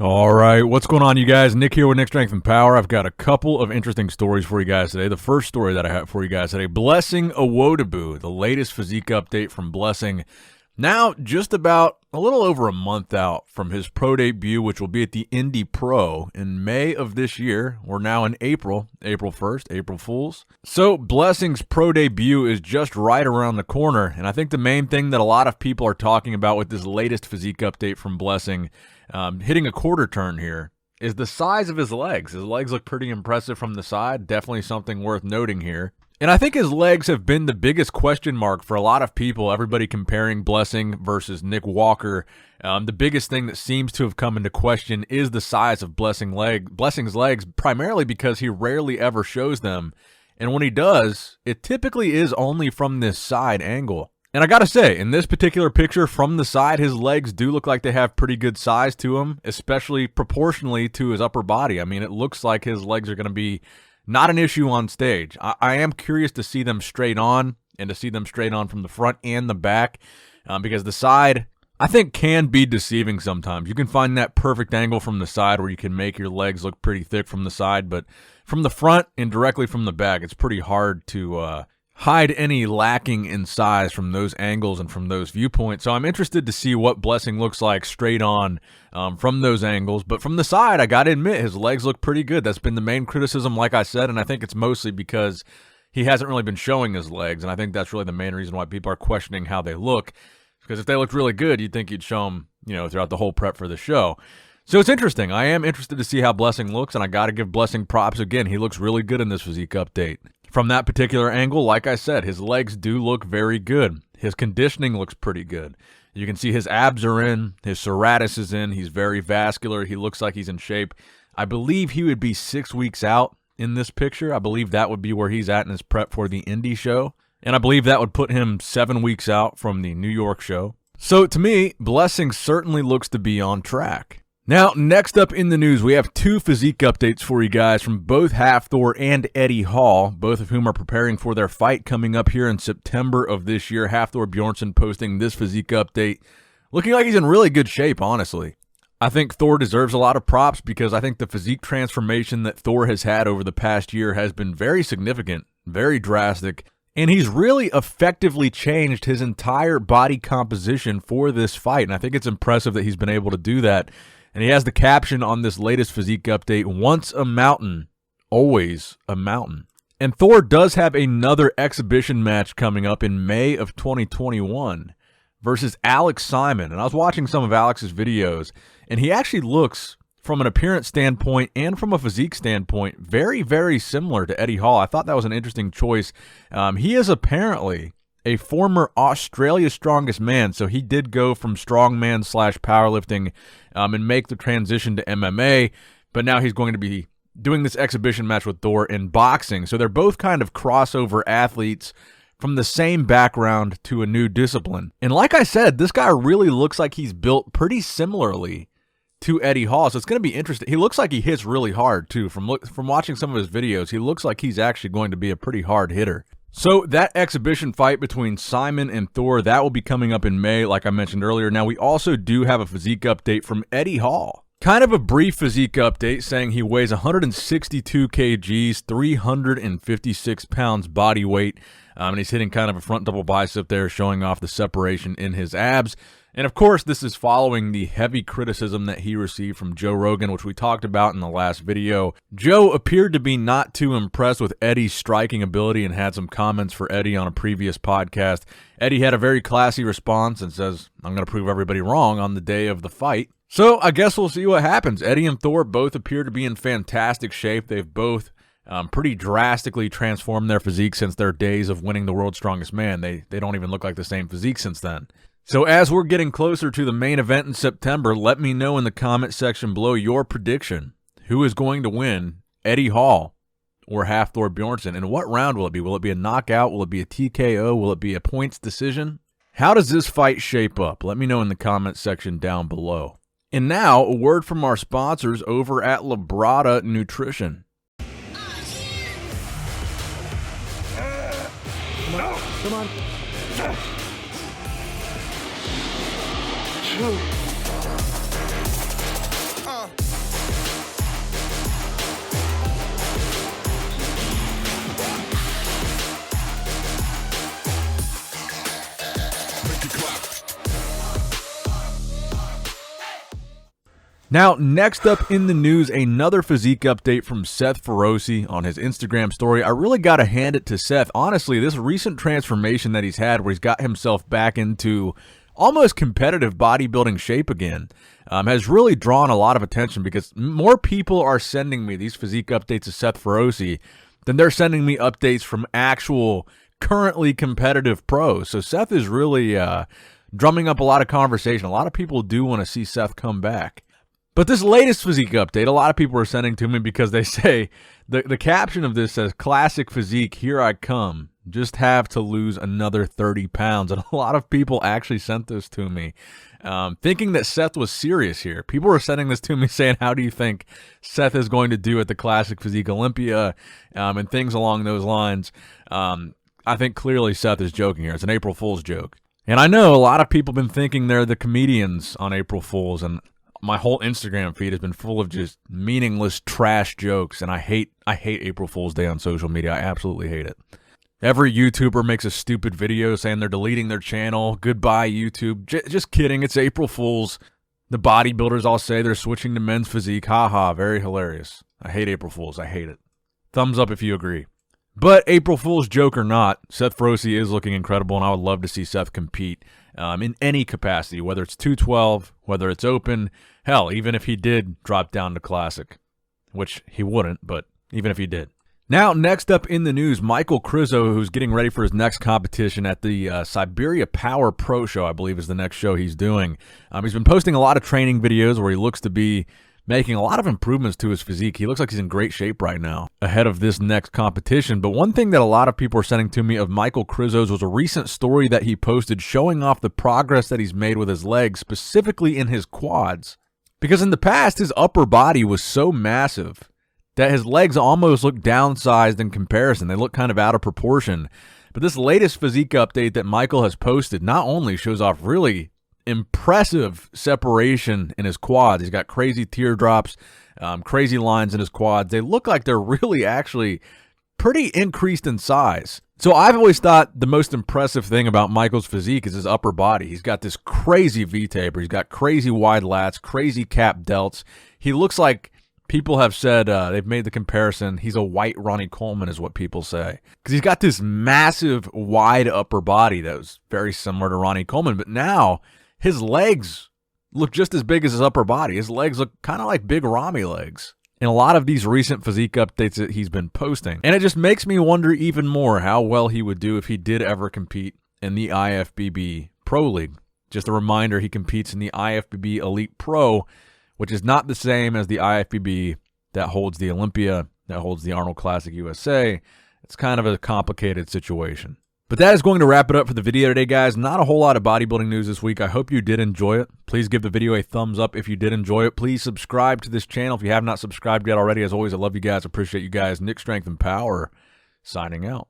All right, what's going on, you guys? Nick here with Nick Strength and Power. I've got a couple of interesting stories for you guys today. The first story that I have for you guys today, Blessing Iwodebu, the latest physique update from Blessing. Now, just about a little over a month out from his pro debut, which will be at the Indy Pro in May of this year. We're now in April 1st, April Fools. So Blessing's pro debut is just right around the corner, and I think the main thing that a lot of people are talking about with this latest physique update from Blessing, hitting a quarter turn here, is the size of his legs. His legs look pretty impressive from the side, definitely something worth noting here. And I think his legs have been the biggest question mark for a lot of people, everybody comparing Blessing versus Nick Walker. The biggest thing that seems to have come into question is the size of Blessing's legs, primarily because he rarely ever shows them. And when he does, it typically is only from this side angle. And I gotta say, in this particular picture from the side, his legs do look like they have pretty good size to him, especially proportionally to his upper body. I mean, it looks like his legs are going to be not an issue on stage. I am curious to see them straight on and to see them straight on from the front and the back because the side, I think, can be deceiving sometimes. You can find that perfect angle from the side where you can make your legs look pretty thick from the side, but from the front and directly from the back, it's pretty hard to hide any lacking in size from those angles and from those viewpoints. So I'm interested to see what Blessing looks like straight on from those angles. But from the side, I got to admit, his legs look pretty good. That's been the main criticism, like I said, and I think it's mostly because he hasn't really been showing his legs, and I think that's really the main reason why people are questioning how they look. Because if they looked really good, you'd think you'd show them, throughout the whole prep for the show. So it's interesting. I am interested to see how Blessing looks, and I got to give Blessing props again. He looks really good in this physique update. From that particular angle, like I said, his legs do look very good. His conditioning looks pretty good. You can see his abs are in, his serratus is in, he's very vascular, he looks like he's in shape. I believe he would be 6 weeks out in this picture. I believe that would be where he's at in his prep for the Indy show. And I believe that would put him 7 weeks out from the New York show. So to me, Blessing certainly looks to be on track. Now, next up in the news, we have two physique updates for you guys from both Hafthor and Eddie Hall, both of whom are preparing for their fight coming up here in September of this year. Hafthor Bjornsson posting this physique update, looking like he's in really good shape, honestly. I think Thor deserves a lot of props because I think the physique transformation that Thor has had over the past year has been very significant, very drastic, and he's really effectively changed his entire body composition for this fight, and I think it's impressive that he's been able to do that. And he has the caption on this latest physique update, "Once a mountain, always a mountain." And Thor does have another exhibition match coming up in May of 2021 versus Alex Simon. And I was watching some of Alex's videos, and he actually looks, from an appearance standpoint and from a physique standpoint, very, very similar to Eddie Hall. I thought that was an interesting choice. He is apparently a former Australia's Strongest Man, so he did go from strongman / powerlifting and make the transition to MMA, but now he's going to be doing this exhibition match with Thor in boxing. So they're both kind of crossover athletes from the same background to a new discipline. And like I said, this guy really looks like he's built pretty similarly to Eddie Hall, so it's going to be interesting. He looks like he hits really hard, too. From watching some of his videos, he looks like he's actually going to be a pretty hard hitter. So that exhibition fight between Simon and Thor, that will be coming up in May, like I mentioned earlier. Now, we also do have a physique update from Eddie Hall. Kind of a brief physique update saying he weighs 162 kgs, 356 pounds body weight, and he's hitting kind of a front double bicep there, showing off the separation in his abs. And of course, this is following the heavy criticism that he received from Joe Rogan, which we talked about in the last video. Joe appeared to be not too impressed with Eddie's striking ability and had some comments for Eddie on a previous podcast. Eddie had a very classy response and says, "I'm going to prove everybody wrong on the day of the fight." So I guess we'll see what happens. Eddie and Thor both appear to be in fantastic shape. They've both pretty drastically transformed their physique since their days of winning the World's Strongest Man. They don't even look like the same physique since then. So as we're getting closer to the main event in September, let me know in the comment section below your prediction. Who is going to win, Eddie Hall or Hafthor Bjornsson? And what round will it be? Will it be a knockout? Will it be a TKO? Will it be a points decision? How does this fight shape up? Let me know in the comment section down below. And now, a word from our sponsors over at Labrada Nutrition. Come on. Now, next up in the news, another physique update from Seth Feroce on his Instagram story. I really got to hand it to Seth. Honestly, this recent transformation that he's had where he's got himself back into almost competitive bodybuilding shape again has really drawn a lot of attention because more people are sending me these physique updates of Seth Feroce than they're sending me updates from actual currently competitive pros. So Seth is really drumming up a lot of conversation. A lot of people do want to see Seth come back. But this latest physique update, a lot of people are sending to me because they say, the caption of this says, "Classic physique, here I come. Just have to lose another 30 pounds." And a lot of people actually sent this to me, thinking that Seth was serious here. People were sending this to me saying, how do you think Seth is going to do at the Classic Physique Olympia, and things along those lines. I think clearly Seth is joking here. It's an April Fool's joke. And I know a lot of people have been thinking they're the comedians on April Fool's, and my whole Instagram feed has been full of just meaningless trash jokes, and I hate April Fool's Day on social media. I absolutely hate it. Every YouTuber makes a stupid video saying they're deleting their channel. Goodbye, YouTube. Just kidding. It's April Fool's. The bodybuilders all say they're switching to men's physique. Ha ha. Very hilarious. I hate April Fool's. I hate it. Thumbs up if you agree. But April Fool's joke or not, Seth Feroce is looking incredible, and I would love to see Seth compete in any capacity, whether it's 212, whether it's open, hell, even if he did drop down to Classic, which he wouldn't, but even if he did. Now, next up in the news, Michael Krizo, who's getting ready for his next competition at the Siberia Power Pro Show, I believe is the next show he's doing. He's been posting a lot of training videos where he looks to be making a lot of improvements to his physique. He looks like he's in great shape right now ahead of this next competition. But one thing that a lot of people are sending to me of Michael Krizo's was a recent story that he posted showing off the progress that he's made with his legs, specifically in his quads. Because in the past, his upper body was so massive that his legs almost look downsized in comparison. They look kind of out of proportion. But this latest physique update that Michael has posted not only shows off really impressive separation in his quads. He's got crazy teardrops, crazy lines in his quads. They look like they're really actually pretty increased in size. So I've always thought the most impressive thing about Michael's physique is his upper body. He's got this crazy V-taper. He's got crazy wide lats, crazy cap delts. He looks like people have said, they've made the comparison, he's a white Ronnie Coleman is what people say. Because he's got this massive wide upper body that was very similar to Ronnie Coleman. But now his legs look just as big as his upper body. His legs look kind of like big Rami legs in a lot of these recent physique updates that he's been posting. And it just makes me wonder even more how well he would do if he did ever compete in the IFBB Pro League. Just a reminder, he competes in the IFBB Elite Pro, which is not the same as the IFBB that holds the Olympia, that holds the Arnold Classic USA. It's kind of a complicated situation. But that is going to wrap it up for the video today, guys. Not a whole lot of bodybuilding news this week. I hope you did enjoy it. Please give the video a thumbs up if you did enjoy it. Please subscribe to this channel if you have not subscribed yet already. As always, I love you guys. Appreciate you guys. Nick Strength and Power signing out.